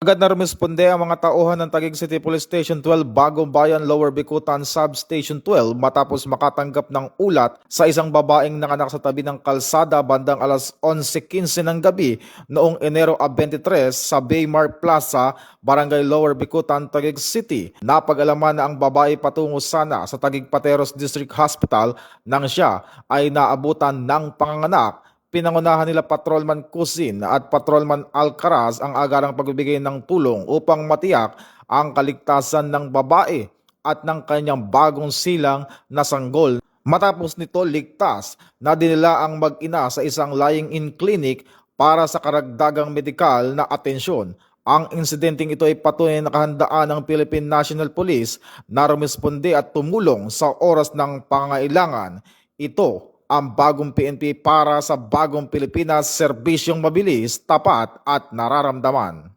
Agad na rumisponde ang mga tauhan ng Taguig City Police Station 12 Bagong Bayan Lower Bicutan Substation 12 matapos makatanggap ng ulat sa isang babaeng nanganak sa tabi ng kalsada bandang alas 11:15 ng gabi noong Enero 23 sa Baymar Plaza, Barangay Lower Bicutan, Taguig City. Napag-alaman na ang babae patungo sana sa Taguig Pateros District Hospital nang siya ay naabutan ng panganganak. Pinangunahan nila Patrolman Cusin at Patrolman Alcaraz ang agarang pagbibigay ng tulong upang matiyak ang kaligtasan ng babae at ng kanyang bagong silang na sanggol. Matapos nito ligtas na dinila ang mag-ina sa isang lying-in clinic para sa karagdagang medikal na atensyon. Ang insidenteng ito ay patunay na kahandaan ng Philippine National Police na rumisponde at tumulong sa oras ng pangangailangan. Ito ang bagong PNP para sa bagong Pilipinas, serbisyong mabilis, tapat at nararamdaman.